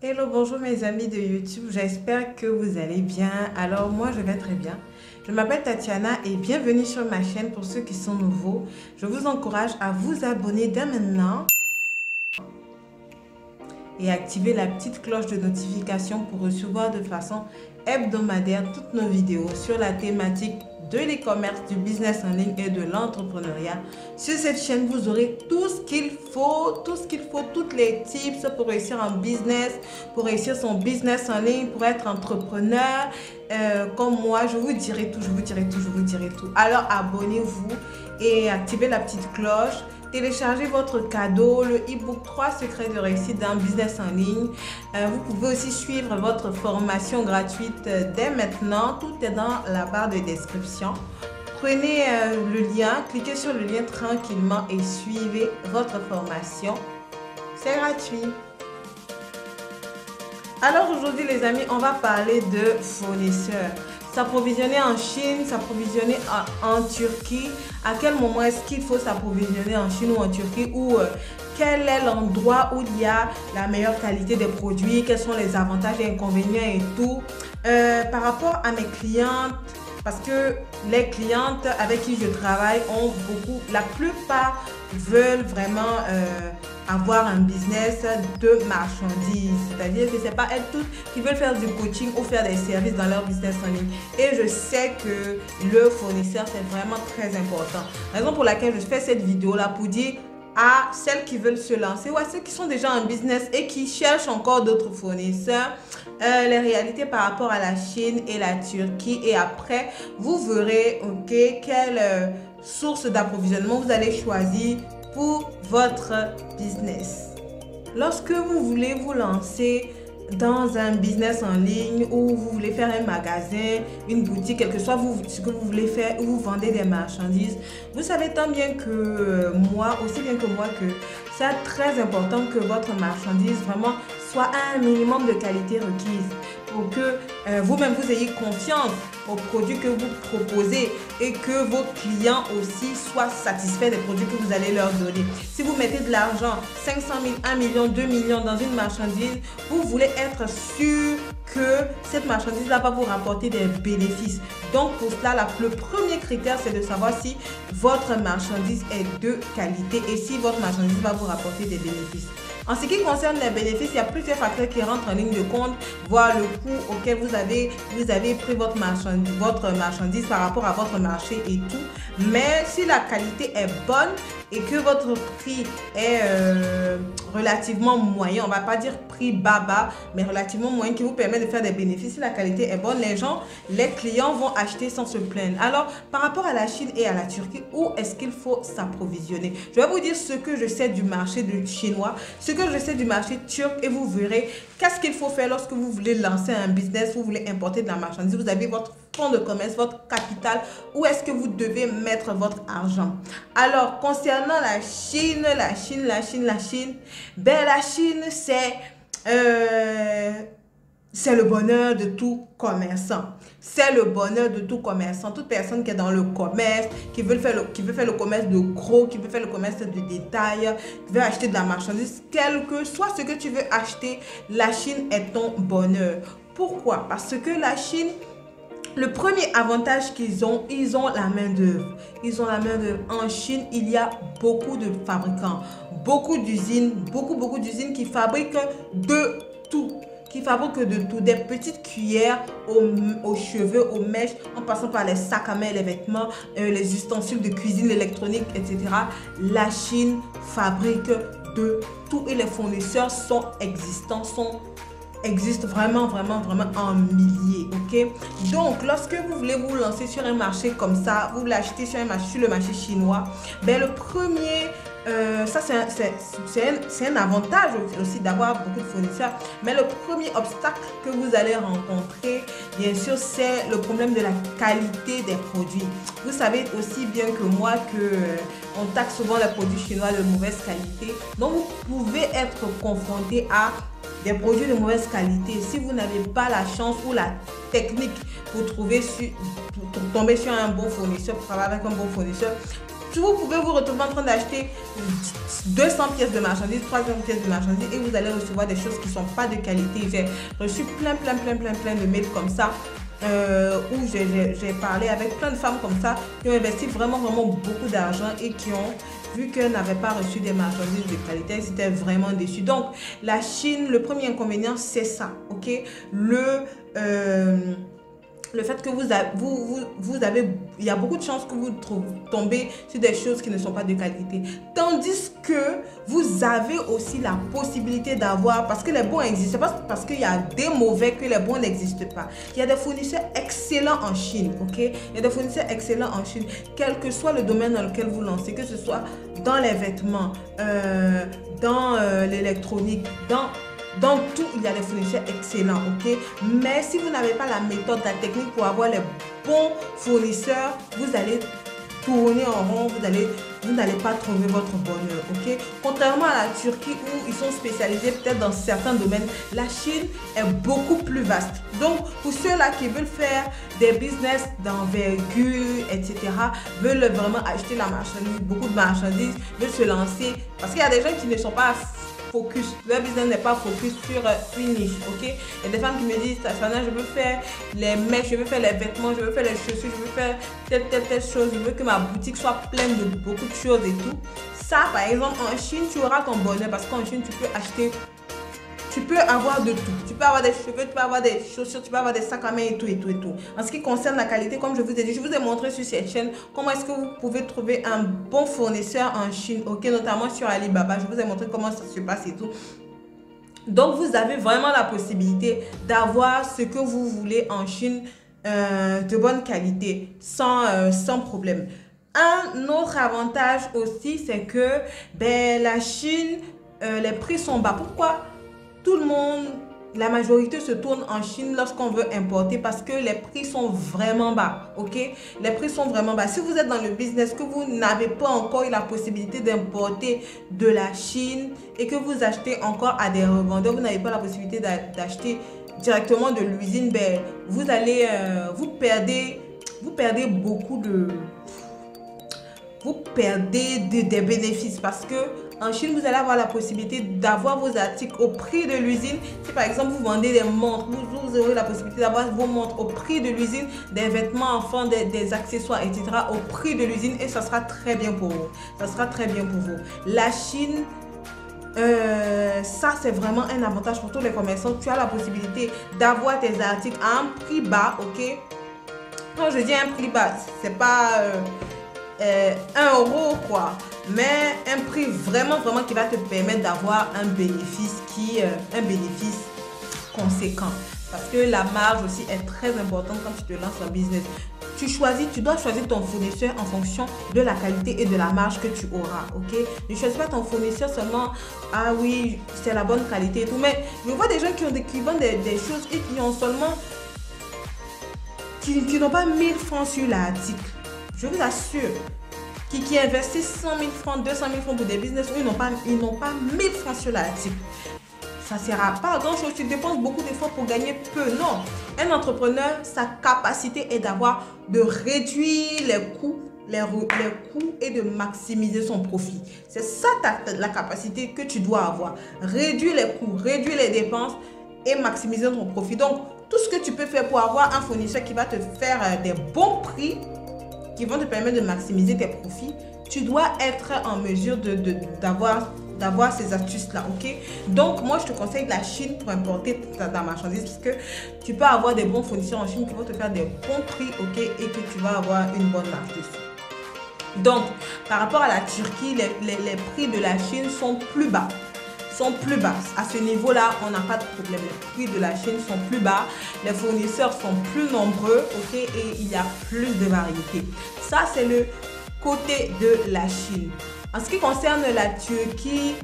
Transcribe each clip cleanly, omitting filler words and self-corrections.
Hello, bonjour mes amis de YouTube, j'espère que vous allez bien. Alors moi je vais très bien. Je m'appelle Tatiana et bienvenue sur ma chaîne. Pour ceux qui sont nouveaux, je vous encourage à vous abonner dès maintenant et activer la petite cloche de notification pour recevoir de façon hebdomadaire toutes nos vidéos sur la thématique de l'e-commerce, du business en ligne et de l'entrepreneuriat. Sur cette chaîne, vous aurez tout ce qu'il faut, toutes les tips pour réussir en business, pour réussir son business en ligne, pour être entrepreneur. Comme moi, je vous dirai tout. Alors abonnez-vous et activez la petite cloche. Téléchargez votre cadeau, le e-book 3 secrets de réussite d'un business en ligne. Vous pouvez aussi suivre votre formation gratuite dès maintenant. Tout est dans la barre de description. Prenez le lien, cliquez sur le lien tranquillement et suivez votre formation. C'est gratuit. Alors aujourd'hui les amis, on va parler de fournisseurs. S'approvisionner en Chine, s'approvisionner en Turquie. À quel moment est-ce qu'il faut s'approvisionner en Chine ou en Turquie, ou quel est l'endroit où il y a la meilleure qualité des produits, quels sont les avantages et inconvénients et tout. Par rapport à mes clientes, parce que les clientes avec qui je travaille ont beaucoup, la plupart veulent vraiment avoir un business de marchandises, c'est-à-dire que c'est pas elles toutes qui veulent faire du coaching ou faire des services dans leur business en ligne. Et je sais que le fournisseur c'est vraiment très important. Raison pour laquelle je fais cette vidéo là, pour dire à celles qui veulent se lancer ou à ceux qui sont déjà en business et qui cherchent encore d'autres fournisseurs, les réalités par rapport à la Chine et la Turquie. Et après, vous verrez quelle source d'approvisionnement vous allez choisir pour votre business. Lorsque vous voulez vous lancer dans un business en ligne, ou vous voulez faire un magasin, une boutique, quel que soit ce que vous voulez faire, où vous vendez des marchandises, vous savez tant bien que moi, aussi bien que moi, que c'est très important que votre marchandise vraiment soit à un minimum de qualité requise pour que vous-même vous ayez confiance aux produits que vous proposez et que vos clients aussi soient satisfaits des produits que vous allez leur donner. Si vous mettez de l'argent, 500 000, 1 million, 2 millions dans une marchandise, vous voulez être sûr que cette marchandise-là va vous rapporter des bénéfices. Donc pour cela, le premier critère, c'est de savoir si votre marchandise est de qualité et si votre marchandise va vous rapporter des bénéfices. En ce qui concerne les bénéfices, il y a plusieurs facteurs qui rentrent en ligne de compte, voir le coût auquel vous avez pris votre marchandise par rapport à votre marché et tout. Mais si la qualité est bonne et que votre prix est relativement moyen, on ne va pas dire prix bas, mais relativement moyen, qui vous permet de faire des bénéfices, si la qualité est bonne, les clients vont acheter sans se plaindre. Alors, par rapport à la Chine et à la Turquie, où est-ce qu'il faut s'approvisionner? Je vais vous dire ce que je sais du marché chinois, ce que je sais du marché turc, et vous verrez qu'est-ce qu'il faut faire lorsque vous voulez lancer un business, vous voulez importer de la marchandise, vous avez votre fonds de commerce, votre capital, où est-ce que vous devez mettre votre argent. Alors, concernant la Chine, ben la Chine, c'est le bonheur de tout commerçant. C'est le bonheur de tout commerçant. Toute personne qui est dans le commerce, qui veut faire le commerce de gros, qui veut faire le commerce de détail, qui veut acheter de la marchandise, quel que soit ce que tu veux acheter, la Chine est ton bonheur. Pourquoi? Parce que la Chine, le premier avantage qu'ils ont, ils ont la main d'œuvre. Ils ont la main d'œuvre. En Chine, il y a beaucoup de fabricants, beaucoup d'usines, beaucoup d'usines qui fabriquent de tout. Des petites cuillères aux cheveux, aux mèches, en passant par les sacs à main, les vêtements, les ustensiles de cuisine, l'électronique, etc. La Chine fabrique de tout et les fournisseurs existent vraiment en milliers, ok? Donc, lorsque vous voulez vous lancer sur un marché comme ça, vous l'achetez sur le marché chinois, ben le premier, ça c'est un avantage aussi d'avoir beaucoup de fournisseurs, mais le premier obstacle que vous allez rencontrer, bien sûr, c'est le problème de la qualité des produits. Vous savez aussi bien que moi que on taxe souvent les produits chinois de mauvaise qualité, donc vous pouvez être confronté à des produits de mauvaise qualité. Si vous n'avez pas la chance ou la technique pour tomber sur un bon fournisseur, pour travailler avec un bon fournisseur, vous pouvez vous retrouver en train d'acheter 200 pièces de marchandises, 300 pièces de marchandises et vous allez recevoir des choses qui ne sont pas de qualité. J'ai reçu plein de mails comme ça. Où j'ai parlé avec plein de femmes comme ça qui ont investi vraiment beaucoup d'argent et qui ont vu qu'elles n'avaient pas reçu des marchandises de qualité, elles étaient vraiment déçues. Donc la Chine, le premier inconvénient c'est ça, ok, le fait que il y a beaucoup de chances que vous tombez sur des choses qui ne sont pas de qualité. Tandis que vous avez aussi la possibilité d'avoir, parce que les bons existent, c'est pas parce qu'il y a des mauvais que les bons n'existent pas. Il y a des fournisseurs excellents en Chine, ok? Il y a des fournisseurs excellents en Chine, quel que soit le domaine dans lequel vous lancez, que ce soit dans les vêtements, dans l'électronique, dans tout, il y a des fournisseurs excellents, ok? Mais si vous n'avez pas la méthode, la technique pour avoir les bons fournisseurs, vous allez tourner en rond, vous n'allez pas trouver votre bonheur, ok? Contrairement à la Turquie où ils sont spécialisés peut-être dans certains domaines, la Chine est beaucoup plus vaste. Donc, pour ceux-là qui veulent faire des business d'envergure, etc., veulent vraiment acheter la marchandise, beaucoup de marchandises, veulent se lancer, parce qu'il y a des gens qui ne sont pas focus, leur business n'est pas focus sur une niche, ok? Il y a des femmes qui me disent, Tatiana, je veux faire les mecs, je veux faire les vêtements, je veux faire les chaussures, je veux faire telle chose, je veux que ma boutique soit pleine de beaucoup de choses et tout. Ça, par exemple, en Chine, tu auras ton bonheur parce qu'en Chine, tu peux acheter, tu peux avoir de tout. Tu peux avoir des cheveux, tu peux avoir des chaussures, tu peux avoir des sacs à main et tout. En ce qui concerne la qualité, comme je vous ai dit, je vous ai montré sur cette chaîne comment est-ce que vous pouvez trouver un bon fournisseur en Chine, ok, notamment sur Alibaba. Je vous ai montré comment ça se passe et tout. Donc, vous avez vraiment la possibilité d'avoir ce que vous voulez en Chine de bonne qualité, sans problème. Un autre avantage aussi, c'est que la Chine, les prix sont bas. Pourquoi? Tout le monde, la majorité se tourne en Chine lorsqu'on veut importer parce que les prix sont vraiment bas, ok? Les prix sont vraiment bas. Si vous êtes dans le business, que vous n'avez pas encore eu la possibilité d'importer de la Chine et que vous achetez encore à des revendeurs, vous n'avez pas la possibilité d'acheter directement de l'usine, vous perdez beaucoup de... Vous perdez des bénéfices parce que en Chine, vous allez avoir la possibilité d'avoir vos articles au prix de l'usine. Si par exemple, vous vendez des montres, vous aurez la possibilité d'avoir vos montres au prix de l'usine, des vêtements enfants, des accessoires, etc. au prix de l'usine et ça sera très bien pour vous. Ça sera très bien pour vous. La Chine, ça c'est vraiment un avantage pour tous les commerçants. Tu as la possibilité d'avoir tes articles à un prix bas, ok? Quand je dis un prix bas, c'est pas 1 euro quoi, mais un prix vraiment qui va te permettre d'avoir un bénéfice conséquent, parce que la marge aussi est très importante quand tu te lances en business. Tu dois choisir ton fournisseur en fonction de la qualité et de la marge que tu auras, ok? Ne choisis pas ton fournisseur seulement, ah oui, c'est la bonne qualité et tout, mais je vois des gens qui vendent des choses et qui ont seulement, qui n'ont pas 1000 francs sur l'article. Je vous assure, qui investissent 100 000 francs, 200 000 francs pour des business où ils n'ont pas 1000 francs sur l'article. Ça ne sert pas à grand chose. Tu dépenses beaucoup d'efforts pour gagner peu. Non. Un entrepreneur, sa capacité est de réduire les coûts et de maximiser son profit. C'est ça la capacité que tu dois avoir. Réduire les coûts, réduire les dépenses et maximiser ton profit. Donc, tout ce que tu peux faire pour avoir un fournisseur qui va te faire des bons prix, qui vont te permettre de maximiser tes profits, tu dois être en mesure d'avoir ces astuces-là, ok? Donc, moi, je te conseille la Chine pour importer ta marchandise parce que tu peux avoir des bons fournisseurs en Chine qui vont te faire des bons prix, ok? Et que tu vas avoir une bonne marge dessus. Donc, par rapport à la Turquie, les prix de la Chine sont plus bas. À ce niveau-là, on n'a pas de problème. Les prix de la Chine sont plus bas, les fournisseurs sont plus nombreux, ok, et il y a plus de variété. Ça, c'est le côté de la Chine. En ce qui concerne la Turquie,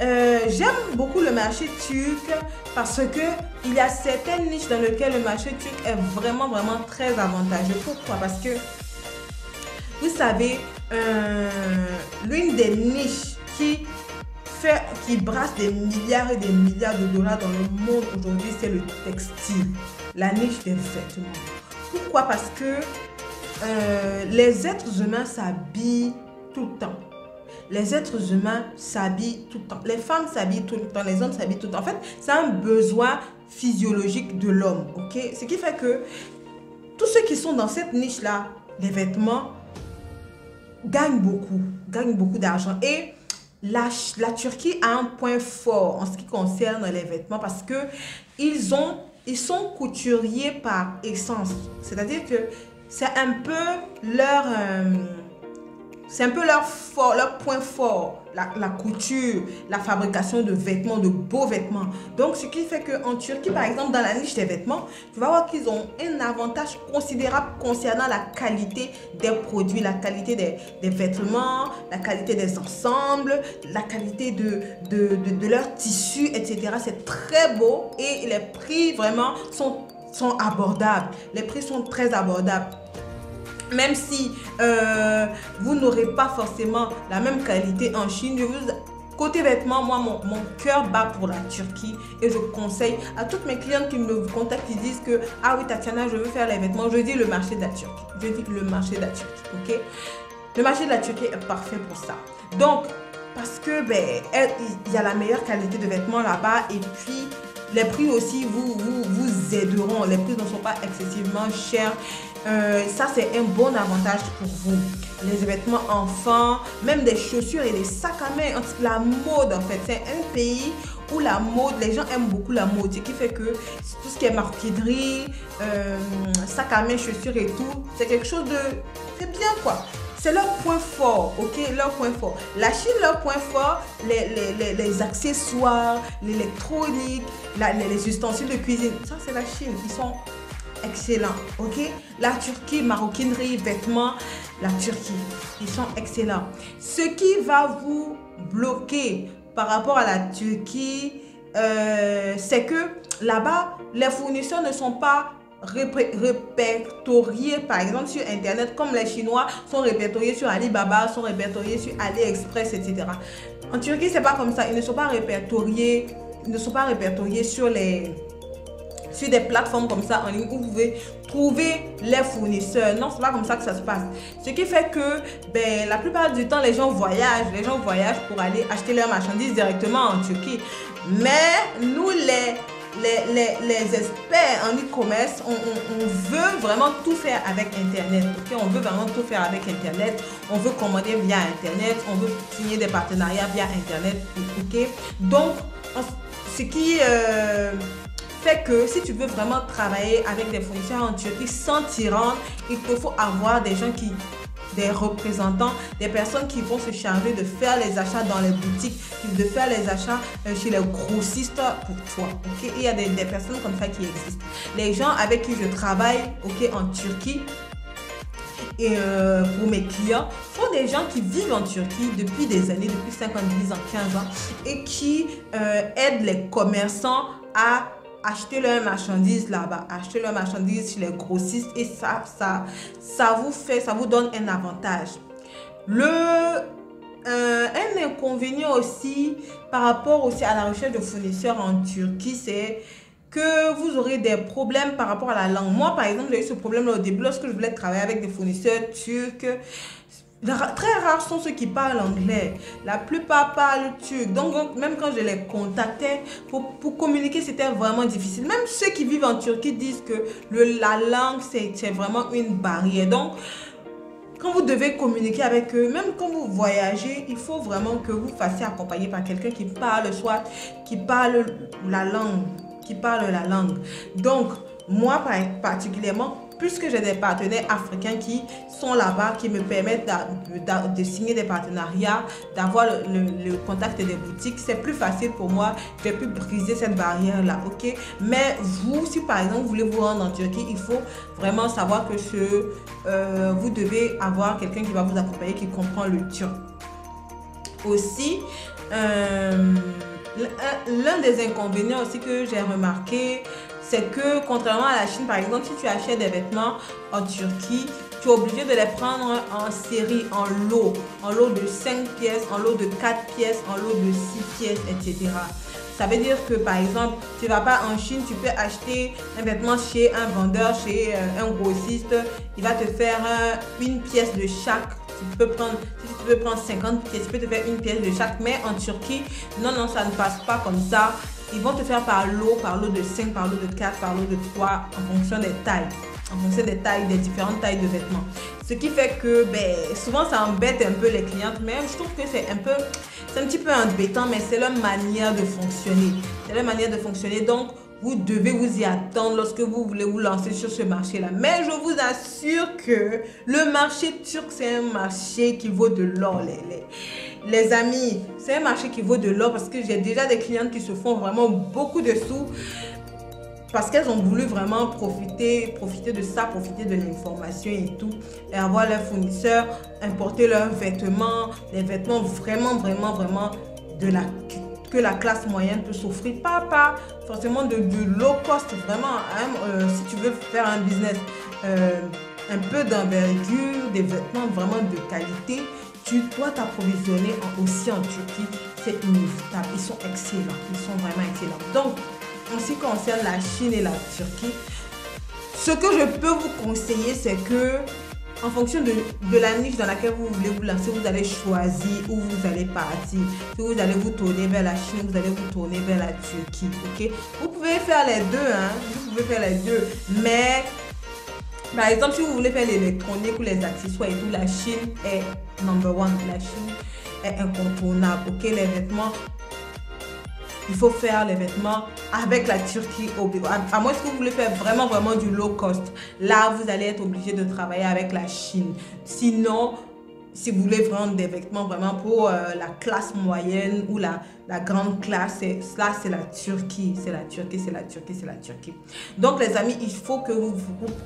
j'aime beaucoup le marché turc parce que il y a certaines niches dans lesquelles le marché turc est vraiment très avantageux. Pourquoi? Parce que vous savez, l'une des niches qui brasse des milliards et des milliards de dollars dans le monde aujourd'hui, c'est le textile, la niche des vêtements. Pourquoi? Parce que les êtres humains s'habillent tout le temps. Les êtres humains s'habillent tout le temps. Les femmes s'habillent tout le temps, les hommes s'habillent tout le temps. En fait, c'est un besoin physiologique de l'homme, ok? Ce qui fait que tous ceux qui sont dans cette niche-là, les vêtements, gagnent beaucoup d'argent. Et la Turquie a un point fort en ce qui concerne les vêtements parce que ils sont couturiers par essence. C'est-à-dire que c'est un peu leur... leur point fort, la couture, la fabrication de vêtements, de beaux vêtements. Donc, ce qui fait qu'en Turquie, par exemple, dans la niche des vêtements, tu vas voir qu'ils ont un avantage considérable concernant la qualité des produits, la qualité des vêtements, la qualité des ensembles, la qualité de leur tissu, etc. C'est très beau et les prix vraiment sont abordables. Les prix sont très abordables. Même si vous n'aurez pas forcément la même qualité en Chine, côté vêtements, moi, mon cœur bat pour la Turquie et je conseille à toutes mes clientes qui me contactent, qui disent que « Ah oui, Tatiana, je veux faire les vêtements », je dis le marché de la Turquie. Je dis le marché de la Turquie, ok? Le marché de la Turquie est parfait pour ça. Donc, parce que il y a la meilleure qualité de vêtements là-bas et puis les prix aussi vous aideront. Les prix ne sont pas excessivement chers. Ça, c'est un bon avantage pour vous. Les vêtements enfants, même des chaussures et des sacs à main. La mode, en fait, c'est un pays où la mode, les gens aiment beaucoup la mode. Ce qui fait que tout ce qui est maroquinerie, sacs à main, chaussures et tout, c'est quelque chose de... C'est bien, quoi. C'est leur point fort, ok? Leur point fort. La Chine, leur point fort, les accessoires, l'électronique, les ustensiles de cuisine. Ça, c'est la Chine. Ils sont excellents, ok? La Turquie, maroquinerie, vêtements, la Turquie, ils sont excellents. Ce qui va vous bloquer par rapport à la Turquie, c'est que là-bas, les fournisseurs ne sont pas répertoriés par exemple sur internet comme les Chinois sont répertoriés sur Alibaba, sont répertoriés sur AliExpress, etc. En Turquie, c'est pas comme ça. Ils ne sont pas répertoriés, sur des plateformes comme ça en ligne où vous pouvez trouver les fournisseurs. Non, c'est pas comme ça que ça se passe. Ce qui fait que la plupart du temps, les gens voyagent pour aller acheter leurs marchandises directement en Turquie. Mais nous, les experts en e-commerce, on veut vraiment tout faire avec Internet. Okay? On veut vraiment tout faire avec Internet. On veut commander via Internet. On veut signer des partenariats via Internet. Okay? Donc, ce qui fait que si tu veux vraiment travailler avec des fournisseurs en Turquie sans t'y rendre, il te faut avoir des représentants, des personnes qui vont se charger de faire les achats dans les boutiques, de faire les achats chez les grossistes pour toi. Okay? Il y a des personnes comme ça qui existent. Les gens avec qui je travaille en Turquie, et pour mes clients, sont des gens qui vivent en Turquie depuis des années, depuis 5 ans, 10 ans, 15 ans, et qui aident les commerçants à acheter leurs marchandises là-bas, acheter leurs marchandises chez les grossistes, et ça vous donne un avantage. Un inconvénient aussi par rapport aussi à la recherche de fournisseurs en Turquie, c'est que vous aurez des problèmes par rapport à la langue. Moi, par exemple, j'ai eu ce problème au début lorsque je voulais travailler avec des fournisseurs turcs. Très rares sont ceux qui parlent anglais. La plupart parlent turc. Donc même quand je les contactais, pour communiquer, c'était vraiment difficile. Même ceux qui vivent en Turquie disent que la langue, c'est vraiment une barrière. Donc, quand vous devez communiquer avec eux, même quand vous voyagez, il faut vraiment que vous fassiez accompagner par quelqu'un qui parle la langue. Donc, moi particulièrement, puisque j'ai des partenaires africains qui sont là-bas, qui me permettent de signer des partenariats, d'avoir le contact des boutiques, c'est plus facile pour moi. J'ai pu briser cette barrière-là, ok? Mais vous, si par exemple vous voulez vous rendre en Turquie, il faut vraiment savoir que vous devez avoir quelqu'un qui va vous accompagner, qui comprend le turc. Aussi, l'un des inconvénients aussi que j'ai remarqué, c'est que contrairement à la Chine, par exemple, si tu achètes des vêtements en Turquie, tu es obligé de les prendre en série, en lot de 5 pièces, en lot de 4 pièces, en lot de 6 pièces, etc. Ça veut dire que par exemple, tu ne vas pas en Chine, tu peux acheter un vêtement chez un vendeur, chez un grossiste. Il va te faire une pièce de chaque Si tu peux prendre 50 pièces, tu peux te faire une pièce de chaque. Mais en Turquie, non, non, ça ne passe pas comme ça. Ils vont te faire par lot de 5, par lot de 4, par lot de 3, en fonction des tailles. En fonction des tailles, des différentes tailles de vêtements. Ce qui fait que souvent ça embête un peu les clientes, mais je trouve que c'est un petit peu embêtant, mais c'est leur manière de fonctionner. C'est leur manière de fonctionner, donc vous devez vous y attendre lorsque vous voulez vous lancer sur ce marché-là. Mais je vous assure que le marché turc, c'est un marché qui vaut de l'or, les amis. C'est un marché qui vaut de l'or parce que j'ai déjà des clientes qui se font vraiment beaucoup de sous parce qu'elles ont voulu vraiment profiter de ça, profiter de l'information et tout, et avoir leurs fournisseurs, importer leurs vêtements, des vêtements vraiment que la classe moyenne peut s'offrir, pas forcément de low cost, vraiment, hein, si tu veux faire un business un peu d'envergure, des vêtements vraiment de qualité, tu dois t'approvisionner aussi en Turquie, c'est inévitable, ils sont excellents, ils sont vraiment excellents. Donc, en ce qui concerne la Chine et la Turquie, ce que je peux vous conseiller, c'est que en fonction de la niche dans laquelle vous voulez vous lancer, vous allez choisir où vous allez partir. Si vous allez vous tourner vers la Chine, vous allez vous tourner vers la Turquie. Ok? Vous pouvez faire les deux, hein? Vous pouvez faire les deux. Mais, par exemple, si vous voulez faire l'électronique ou les accessoires et tout, la Chine est number one. La Chine est incontournable. Ok? Les vêtements. Il faut faire les vêtements avec la Turquie, à moins que vous voulez faire vraiment du low cost. Là, vous allez être obligé de travailler avec la Chine. Sinon, si vous voulez vendre des vêtements vraiment pour la classe moyenne ou la grande classe, là c'est la Turquie, c'est la Turquie. Donc les amis, il faut que vous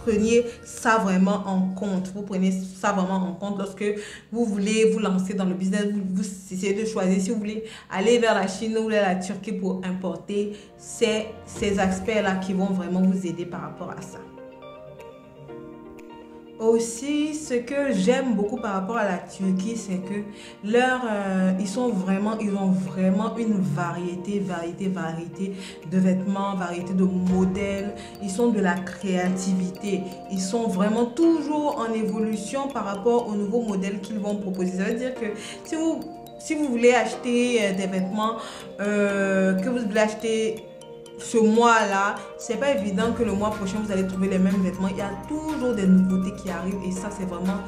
preniez ça vraiment en compte. Vous prenez ça vraiment en compte lorsque vous voulez vous lancer dans le business. Vous essayez de choisir si vous voulez aller vers la Chine ou vers la Turquie pour importer. C'est ces aspects-là qui vont vraiment vous aider par rapport à ça. Aussi, ce que j'aime beaucoup par rapport à la Turquie, c'est que ils ont vraiment une variété de vêtements, variété de modèles. Ils sont de la créativité. Ils sont vraiment toujours en évolution par rapport aux nouveaux modèles qu'ils vont proposer. Ça veut dire que si vous voulez acheter des vêtements que vous voulez acheter ce mois-là, c'est pas évident que le mois prochain vous allez trouver les mêmes vêtements. Il y a toujours des nouveautés qui arrivent et ça c'est vraiment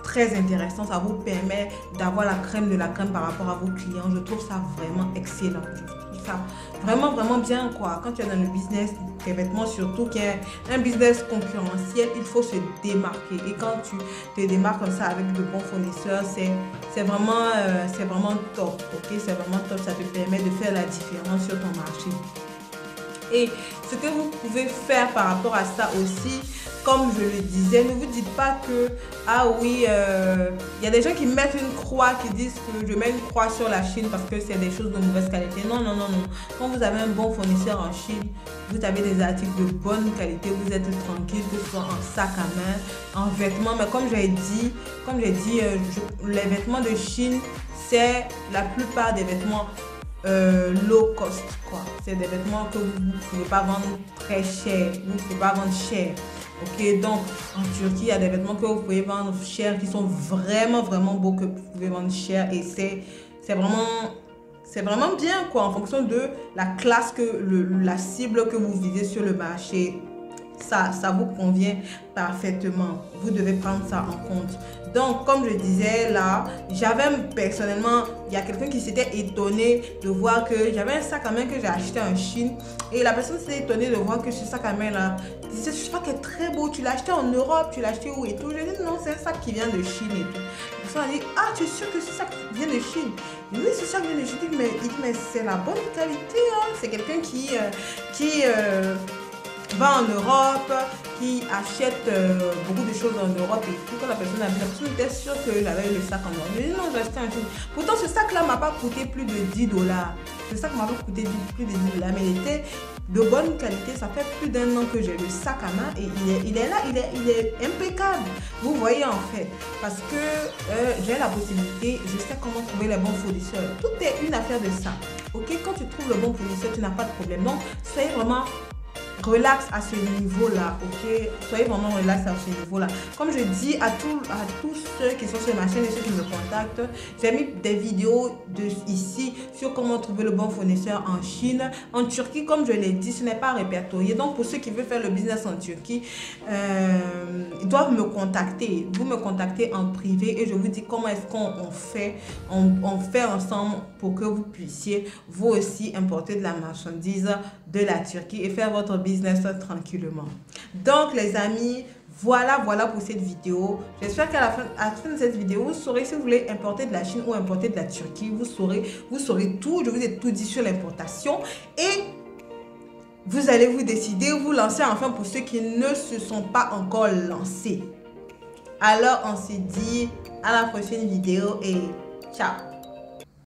très intéressant. Ça vous permet d'avoir la crème de la crème par rapport à vos clients. Je trouve ça vraiment excellent. Je trouve ça vraiment bien quoi. Quand tu es dans le business des vêtements, surtout qui est un business concurrentiel, il faut se démarquer. Et quand tu te démarques comme ça avec de bons fournisseurs, c'est vraiment top. Ok, c'est vraiment top. Ça te permet de faire la différence sur ton marché. Et ce que vous pouvez faire par rapport à ça aussi, comme je le disais, ne vous dites pas que, ah oui, y a des gens qui mettent une croix, qui disent que je mets une croix sur la Chine parce que c'est des choses de mauvaise qualité. Non. Quand vous avez un bon fournisseur en Chine, vous avez des articles de bonne qualité, vous êtes tranquille, que ce soit en sac à main, en vêtements. Mais comme j'ai dit, les vêtements de Chine, c'est la plupart des vêtements low cost quoi. C'est des vêtements que vous ne pouvez pas vendre très cher, vous ne pouvez pas vendre cher. Ok, donc en Turquie il y a des vêtements que vous pouvez vendre cher qui sont vraiment beaux, que vous pouvez vendre cher, et c'est vraiment bien quoi, en fonction de la classe la cible que vous visez sur le marché. Ça vous convient parfaitement. Vous devez prendre ça en compte. Donc, comme je disais là, j'avais personnellement, il y a quelqu'un qui s'était étonné de voir que j'avais un sac à main que j'ai acheté en Chine. Et la personne s'était étonnée de voir que ce sac à main là, disait, ce sac est très beau, tu l'as acheté en Europe, tu l'as acheté où et tout. Je dis non, c'est un sac qui vient de Chine et tout. La personne a dit, ah, tu es sûr que ce sac vient de Chine? Oui, ce sac vient de Chine. Mais c'est la bonne qualité, hein. C'est quelqu'un qui va en Europe, qui achète beaucoup de choses en Europe et tout. Quand la personne était sûre que j'avais le sac en Europe. Je dis non, j'ai acheté un Chine. Pourtant, ce sac-là m'a pas coûté plus de 10 $. Ce sac m'a pas coûté plus de 10 $, mais il était de bonne qualité. Ça fait plus d'un an que j'ai le sac à main et il est là, il est impeccable. Vous voyez en fait, parce que j'ai la possibilité, je sais comment trouver les bons fournisseurs. Tout est une affaire de ça. Ok, quand tu trouves le bon fournisseur, tu n'as pas de problème. Donc, soyez vraiment relax à ce niveau-là, ok? Soyez vraiment relax à ce niveau-là. Comme je dis à tous ceux qui sont sur ma chaîne et ceux qui me contactent, j'ai mis des vidéos ici sur comment trouver le bon fournisseur en Chine. En Turquie, comme je l'ai dit, ce n'est pas répertorié. Donc, pour ceux qui veulent faire le business en Turquie, ils doivent me contacter. Vous me contactez en privé et je vous dis comment est-ce qu'on fait. On fait ensemble pour que vous puissiez, vous aussi, importer de la marchandise de la Turquie et faire votre business tranquillement. Donc les amis, voilà pour cette vidéo. J'espère qu'à la fin de cette vidéo, vous saurez si vous voulez importer de la Chine ou importer de la Turquie. Vous saurez tout. Je vous ai tout dit sur l'importation et vous allez vous décider, vous lancer enfin pour ceux qui ne se sont pas encore lancés. Alors on se dit à la prochaine vidéo et ciao.